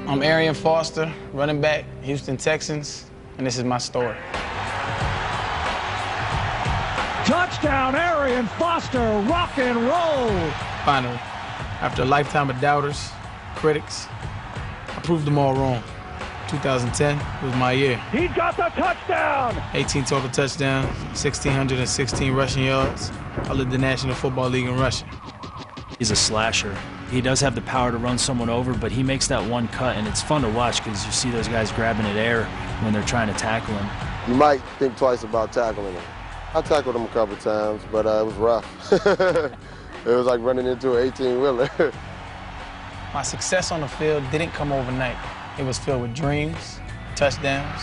I'm Arian Foster, running back, Houston Texans, and this is my story. Touchdown, Arian Foster, rock and roll. Finally, after a lifetime of doubters, critics, I proved them all wrong. 2010 was my year. He got the touchdown. 18 total touchdowns, 1,616 rushing yards. I led the National Football League in rushing. He's a slasher. He does have the power to run someone over, but he makes that one cut, and it's fun to watch because you see those guys grabbing at air when they're trying to tackle him. You might think twice about tackling him. I tackled him a couple times, but it was rough. It was like running into an 18-wheeler. My success on the field didn't come overnight. It was filled with dreams, touchdowns,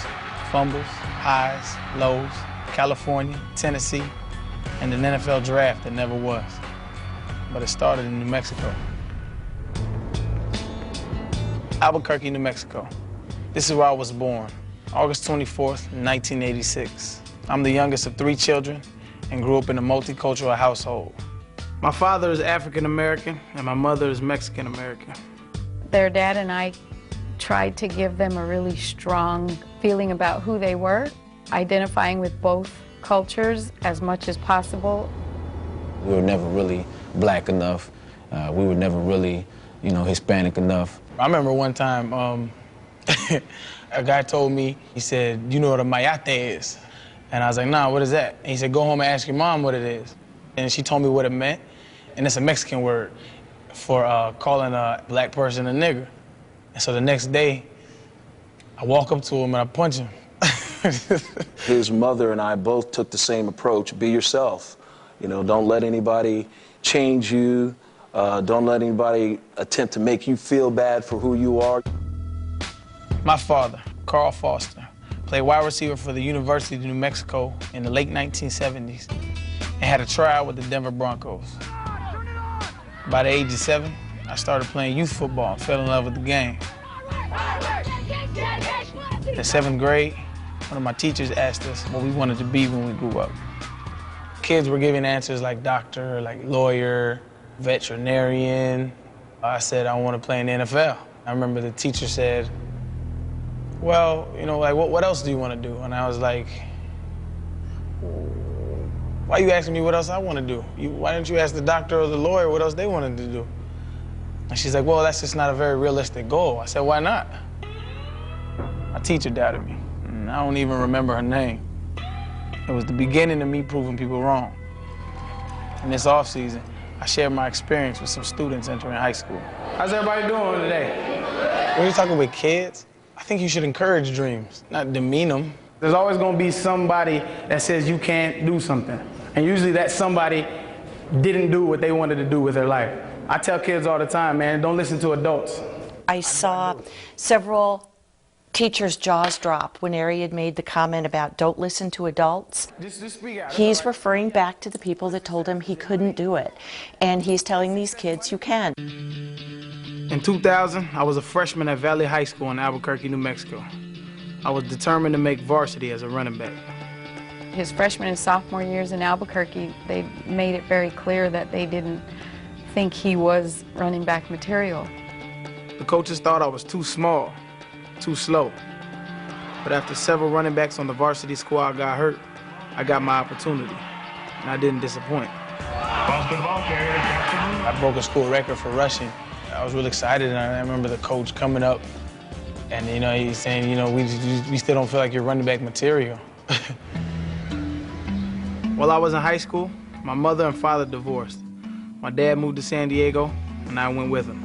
fumbles, highs, lows, California, Tennessee, and an NFL draft that never was. But it started in New Mexico. Albuquerque, New Mexico. This is where I was born, August 24th, 1986. I'm the youngest of 3 children and grew up in a multicultural household. My father is African-American and my mother is Mexican-American. Their dad and I tried to give them a really strong feeling about who they were, identifying with both cultures as much as possible. We were never really black enough. We were never really, Hispanic enough. I remember one time, a guy told me, he said, "You know what a mayate is?" And I was like, "Nah, what is that?" And he said, "Go home and ask your mom what it is." And she told me what it meant, and it's a Mexican word for calling a black person a nigger. And so the next day, I walk up to him and I punch him. His mother and I both took the same approach: be yourself. Don't let anybody change you. Don't let anybody attempt to make you feel bad for who you are. My father, Arian Foster, played wide receiver for the University of New Mexico in the late 1970s and had a tryout with the Denver Broncos. By the age of 7, I started playing youth football and fell in love with the game. In 7th grade, one of my teachers asked us what we wanted to be when we grew up. Kids were giving answers like doctor, like lawyer, veterinarian. I said, I want to play in the NFL. I remember the teacher said, well, what else do you want to do? And I was like, why are you asking me what else I want to do? Why didn't you ask the doctor or the lawyer what else they wanted to do? And she's like, well, that's just not a very realistic goal. I said, why not? My teacher doubted me. And I don't even remember her name. It was the beginning of me proving people wrong. In this off-season, I shared my experience with some students entering high school. How's everybody doing today? When you're talking with kids, I think you should encourage dreams, not demean them. There's always gonna be somebody that says you can't do something. And usually that somebody didn't do what they wanted to do with their life. I tell kids all the time, man, don't listen to adults. I saw several teachers' jaws drop when Ari had made the comment about don't listen to adults. Just speak out. He's referring back to the people that told him he couldn't do it. And he's telling these kids you can. In 2000, I was a freshman at Valley High School in Albuquerque, New Mexico. I was determined to make varsity as a running back. His freshman and sophomore years in Albuquerque, they made it very clear that they didn't think he was running back material. The coaches thought I was too small, too slow. But after several running backs on the varsity squad got hurt, I got my opportunity, and I didn't disappoint. I broke a school record for rushing. I was really excited, and I remember the coach coming up, and he's saying, we still don't feel like you're running back material. While I was in high school, my mother and father divorced. My dad moved to San Diego, and I went with him.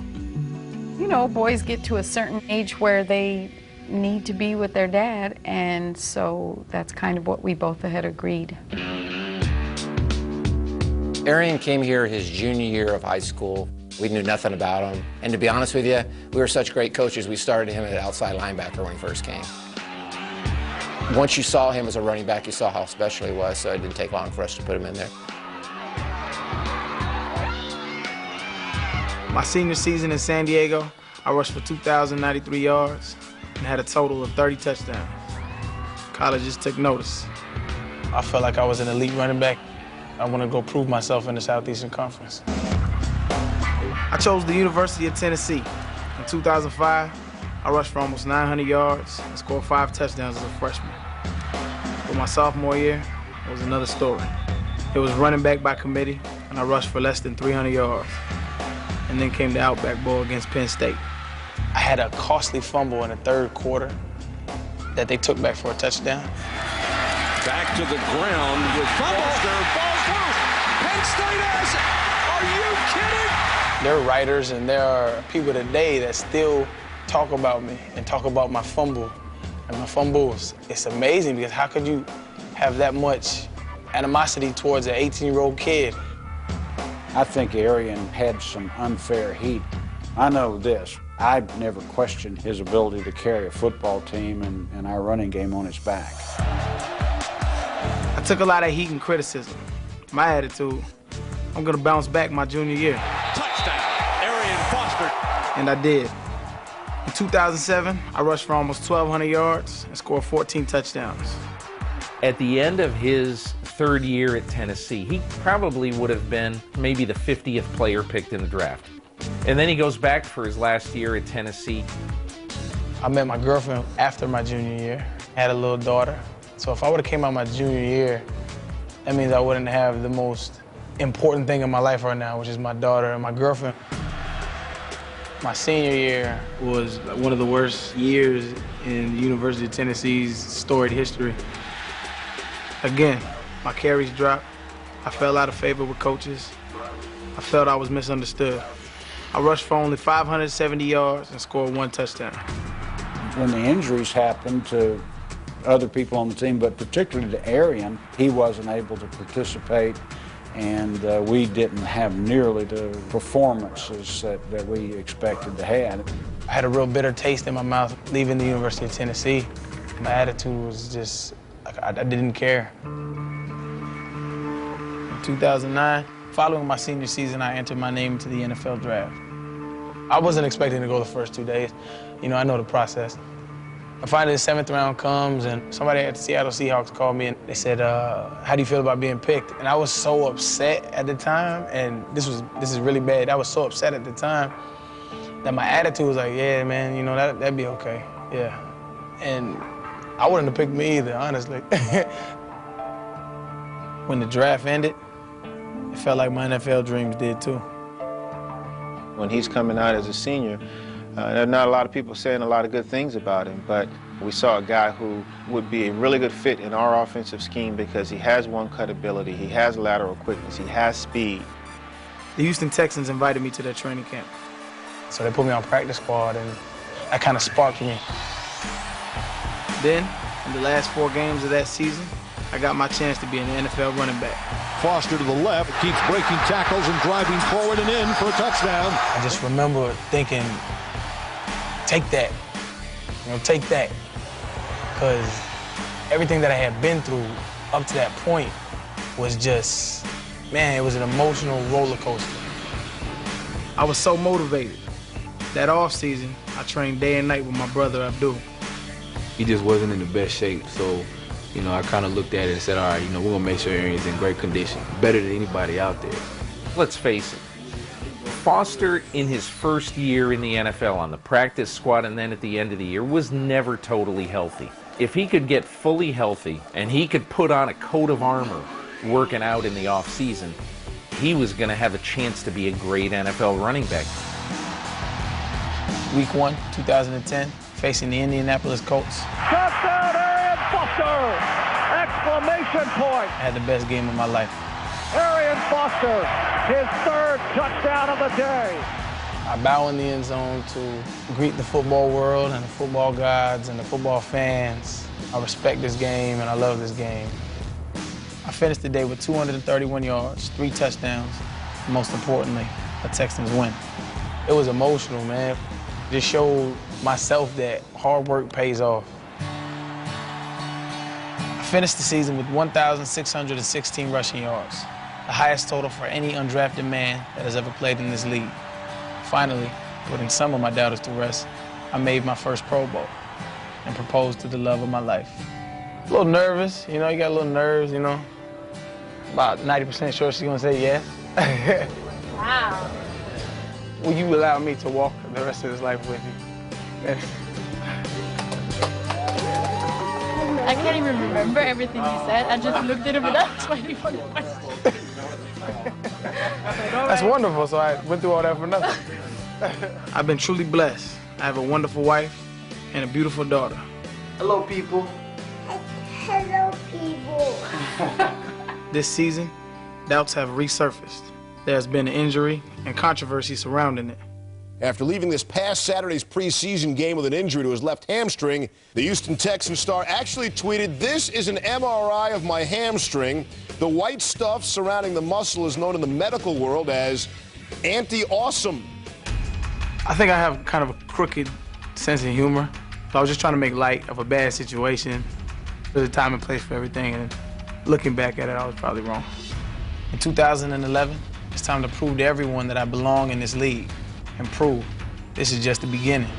Boys get to a certain age where they need to be with their dad, and so that's kind of what we both had agreed. Arian came here his junior year of high school. We knew nothing about him. And to be honest with you, we were such great coaches, we started him at outside linebacker when he first came. Once you saw him as a running back, you saw how special he was, so it didn't take long for us to put him in there. My senior season in San Diego, I rushed for 2,093 yards and had a total of 30 touchdowns. Colleges took notice. I felt like I was an elite running back. I wanted to go prove myself in the Southeastern Conference. I chose the University of Tennessee. In 2005, I rushed for almost 900 yards and scored 5 touchdowns as a freshman. But my sophomore year, it was another story. It was running back by committee, and I rushed for less than 300 yards. And then came the Outback Bowl against Penn State. I had a costly fumble in the third quarter that they took back for a touchdown. Back to the ground with Foster. Ball through. Penn State has it. Are you kidding? There are writers and there are people today that still talk about me and talk about my fumble and my fumbles. It's amazing because how could you have that much animosity towards an 18-year-old kid? I think Arian had some unfair heat. I know this. I never questioned his ability to carry a football team and our running game on his back. I took a lot of heat and criticism. My attitude, I'm gonna bounce back my junior year. Touchdown, Arian Foster. And I did. In 2007, I rushed for almost 1,200 yards and scored 14 touchdowns. At the end of his third year at Tennessee, he probably would have been maybe the 50th player picked in the draft. And then he goes back for his last year at Tennessee. I met my girlfriend after my junior year. I had a little daughter. So if I would have came out my junior year, that means I wouldn't have the most important thing in my life right now, which is my daughter and my girlfriend. My senior year was one of the worst years in University of Tennessee's storied history. Again, my carries dropped. I fell out of favor with coaches. I felt I was misunderstood. I rushed for only 570 yards and scored 1 touchdown. When the injuries happened to other people on the team, but particularly to Arian, he wasn't able to participate, and we didn't have nearly the performances that we expected to have. I had a real bitter taste in my mouth leaving the University of Tennessee. My attitude was just, I didn't care. In 2009, following my senior season, I entered my name to the NFL draft. I wasn't expecting to go the first 2 days. You know, I know the process. And finally, the 7th round comes, and somebody at the Seattle Seahawks called me, and they said, how do you feel about being picked? And I was so upset at the time, and this is really bad. I was so upset at the time that my attitude was like, yeah, man, you know, that'd be okay, yeah. And I wouldn't have picked me either, honestly. When the draft ended, it felt like my NFL dreams did too. When he's coming out as a senior, there are not a lot of people saying a lot of good things about him, but we saw a guy who would be a really good fit in our offensive scheme because he has one-cut ability, he has lateral quickness, he has speed. The Houston Texans invited me to their training camp. So they put me on practice squad, and that kind of sparked me. Then, in the last 4 games of that season, I got my chance to be an NFL running back. Foster to the left, keeps breaking tackles and driving forward and in for a touchdown. I just remember thinking, take that, you know, take that. Because everything that I had been through up to that point was just, man, it was an emotional roller coaster. I was so motivated. That off season, I trained day and night with my brother Abdul. He just wasn't in the best shape, so you know, I kind of looked at it and said, all right, you know, we're gonna make sure Arian's in great condition, better than anybody out there. Let's face it, Foster in his first year in the NFL on the practice squad and then at the end of the year was never totally healthy. If he could get fully healthy and he could put on a coat of armor working out in the off season, he was gonna have a chance to be a great NFL running back. Week 1, 2010, facing the Indianapolis Colts. Touchdown, Arian Foster! Exclamation point! I had the best game of my life. Arian Foster, his 3rd touchdown of the day. I bow in the end zone to greet the football world and the football gods and the football fans. I respect this game and I love this game. I finished the day with 231 yards, 3 touchdowns, and most importantly, a Texans win. It was emotional, man. Just showed myself that hard work pays off. I finished the season with 1,616 rushing yards, the highest total for any undrafted man that has ever played in this league. Finally, putting some of my doubters to rest, I made my first Pro Bowl and proposed to the love of my life. A little nervous, you know, you got a little nerves, you know. About 90% sure she's gonna say yes. Wow. Will you allow me to walk the rest of this life with you? I can't even remember everything he said. I just looked at him and that's why he wanted questions. That's wonderful, so I went through all that for nothing. I've been truly blessed. I have a wonderful wife and a beautiful daughter. Hello, people. Hello, people. This season, doubts have resurfaced. There's been an injury and controversy surrounding it. After leaving this past Saturday's preseason game with an injury to his left hamstring, the Houston Texans star actually tweeted, "This is an MRI of my hamstring. The white stuff surrounding the muscle is known in the medical world as anti-awesome." I think I have kind of a crooked sense of humor. So I was just trying to make light of a bad situation. There's a time and place for everything, and looking back at it, I was probably wrong. In 2011, it's time to prove to everyone that I belong in this league, and prove this is just the beginning.